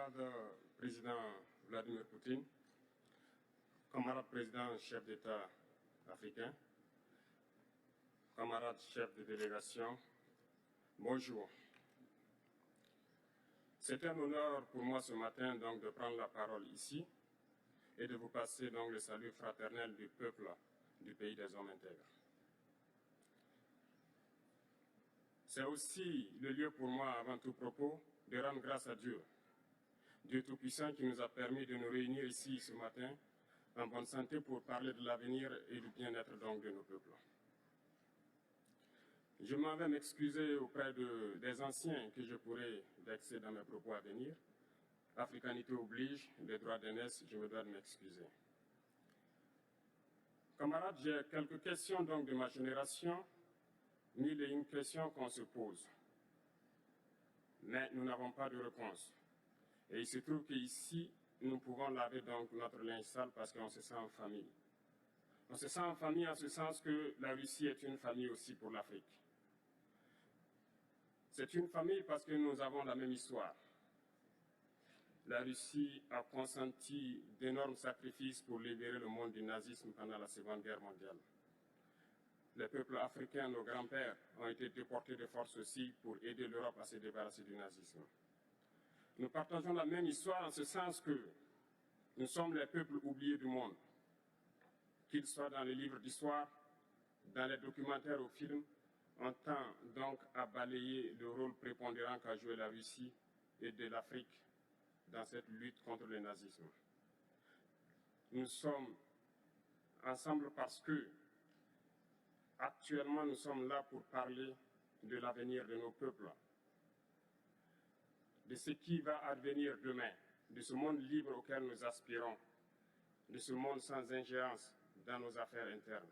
Camarade président Vladimir Poutine, camarade président chef d'État africain, camarade chef de délégation, bonjour. C'est un honneur pour moi ce matin donc de prendre la parole ici et de vous passer donc le salut fraternel du peuple du pays des hommes intègres. C'est aussi le lieu pour moi, avant tout propos, de rendre grâce à Dieu, Dieu Tout-Puissant qui nous a permis de nous réunir ici ce matin en bonne santé pour parler de l'avenir et du bien-être donc de nos peuples. Je m'en vais m'excuser auprès des anciens que je pourrais vexer dans mes propos à venir. Africanité oblige, les droits d'aînesse, je me dois de m'excuser. Camarades, j'ai quelques questions donc de ma génération, mille et une questions qu'on se pose. Mais nous n'avons pas de réponse. Et il se trouve qu'ici, nous pouvons laver donc notre linge sale parce qu'on se sent en famille. On se sent en famille en ce sens que la Russie est une famille aussi pour l'Afrique. C'est une famille parce que nous avons la même histoire. La Russie a consenti d'énormes sacrifices pour libérer le monde du nazisme pendant la Seconde Guerre mondiale. Les peuples africains, nos grands-pères, ont été déportés de force aussi pour aider l'Europe à se débarrasser du nazisme. Nous partageons la même histoire en ce sens que nous sommes les peuples oubliés du monde. Qu'ils soient dans les livres d'histoire, dans les documentaires ou films, on tend donc à balayer le rôle prépondérant qu'a joué la Russie et de l'Afrique dans cette lutte contre le nazisme. Nous sommes ensemble parce que actuellement nous sommes là pour parler de l'avenir de nos peuples, de ce qui va advenir demain, de ce monde libre auquel nous aspirons, de ce monde sans ingérence dans nos affaires internes.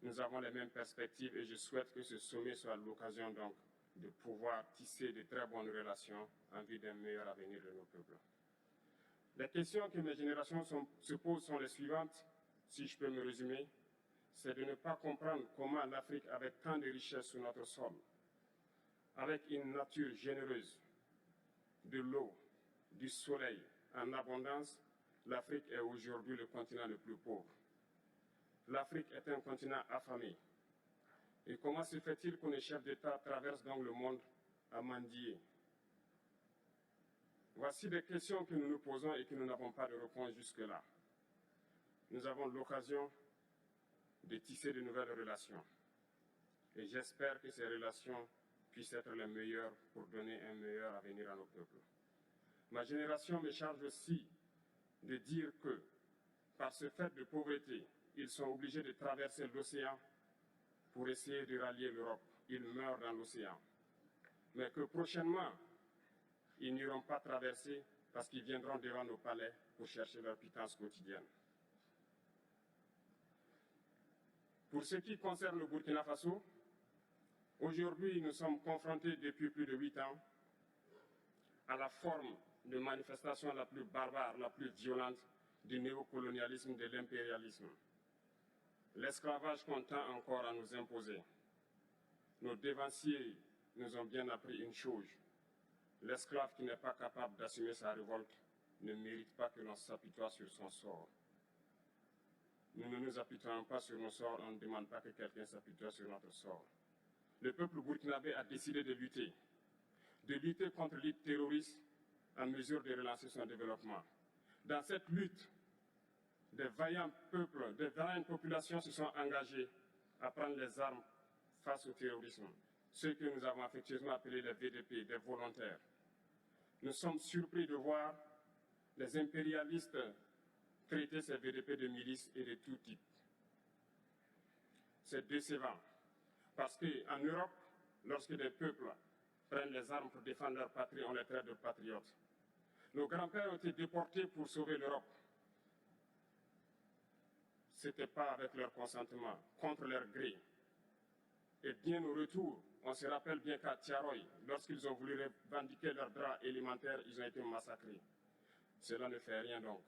Nous avons les mêmes perspectives et je souhaite que ce sommet soit l'occasion donc de pouvoir tisser de très bonnes relations en vue d'un meilleur avenir de nos peuples. Les questions que mes générations se posent sont les suivantes, si je peux me résumer, c'est de ne pas comprendre comment l'Afrique, avec tant de richesses sur notre sol, avec une nature généreuse, de l'eau, du soleil en abondance, l'Afrique est aujourd'hui le continent le plus pauvre. L'Afrique est un continent affamé. Et comment se fait-il que les chefs d'État traversent donc le monde à mendier? Voici des questions que nous nous posons et que nous n'avons pas de réponse jusque-là. Nous avons l'occasion de tisser de nouvelles relations. Et j'espère que ces relations puissent être les meilleures pour donner un meilleur avenir à nos peuples. Ma génération me charge aussi de dire que, par ce fait de pauvreté, ils sont obligés de traverser l'océan pour essayer de rallier l'Europe. Ils meurent dans l'océan. Mais que prochainement, ils n'iront pas traverser parce qu'ils viendront devant nos palais pour chercher leur pitance quotidienne. Pour ce qui concerne le Burkina Faso, aujourd'hui, nous sommes confrontés depuis plus de 8 ans à la forme de manifestation la plus barbare, la plus violente du néocolonialisme, de l'impérialisme. L'esclavage qu'on tend encore à nous imposer. Nos dévanciers nous ont bien appris une chose. L'esclave qui n'est pas capable d'assumer sa révolte ne mérite pas que l'on s'apitoie sur son sort. Nous ne nous apitoyons pas sur nos sorts, on ne demande pas que quelqu'un s'apitoie sur notre sort. Le peuple burkinabé a décidé de lutter contre l'île terroriste en mesure de relancer son développement. Dans cette lutte, des vaillants peuples, des vaillantes populations se sont engagées à prendre les armes face au terrorisme, ceux que nous avons affectueusement appelés les VDP, des volontaires. Nous sommes surpris de voir les impérialistes traiter ces VDP de milices et de tout type. C'est décevant, parce qu'en Europe, lorsque des peuples prennent les armes pour défendre leur patrie, on les traite de patriotes. Nos grands-pères ont été déportés pour sauver l'Europe. Ce n'était pas avec leur consentement, contre leur gré. Et bien au retour, on se rappelle bien qu'à Tiaroy, lorsqu'ils ont voulu revendiquer leurs droits élémentaires, ils ont été massacrés. Cela ne fait rien donc.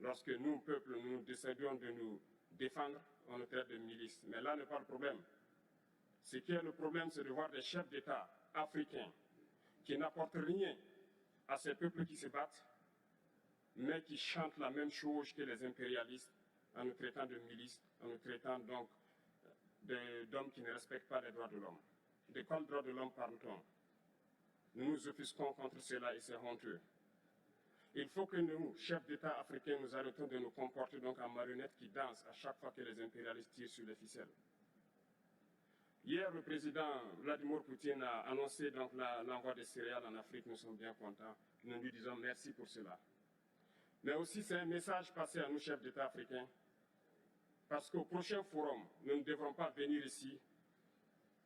Lorsque nous, peuple, nous décidons de nous défendre, on nous traite de milices. Mais là n'est pas le problème. Ce qui est le problème, c'est de voir des chefs d'État africains qui n'apportent rien à ces peuples qui se battent, mais qui chantent la même chose que les impérialistes en nous traitant de milices, en nous traitant donc d'hommes qui ne respectent pas les droits de l'homme. De quels droits de l'homme parle-t-on? Nous nous offusquons contre cela et c'est honteux. Il faut que nous, chefs d'État africains, nous arrêtons de nous comporter donc en marionnettes qui dansent à chaque fois que les impérialistes tirent sur les ficelles. Hier, le président Vladimir Poutine a annoncé donc l'envoi des céréales en Afrique. Nous sommes bien contents. Nous lui disons merci pour cela. Mais aussi, c'est un message passé à nous, chefs d'État africains, parce qu'au prochain forum, nous ne devrons pas venir ici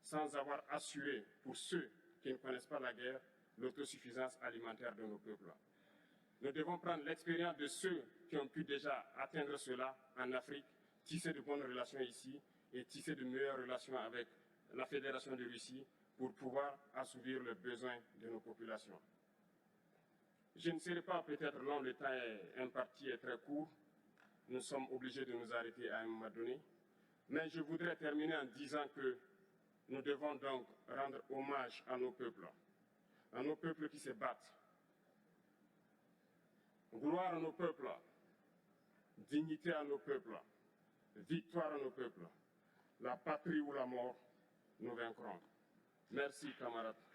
sans avoir assuré, pour ceux qui ne connaissent pas la guerre, l'autosuffisance alimentaire de nos peuples. Nous devons prendre l'expérience de ceux qui ont pu déjà atteindre cela en Afrique, tisser de bonnes relations ici et tisser de meilleures relations avec la Fédération de Russie pour pouvoir assouvir les besoins de nos populations. Je ne serai pas peut-être long, le temps imparti est très court. Nous sommes obligés de nous arrêter à un moment donné. Mais je voudrais terminer en disant que nous devons donc rendre hommage à nos peuples qui se battent. Gloire à nos peuples, dignité à nos peuples, victoire à nos peuples. La patrie ou la mort, nous vaincrons. Merci, camarades.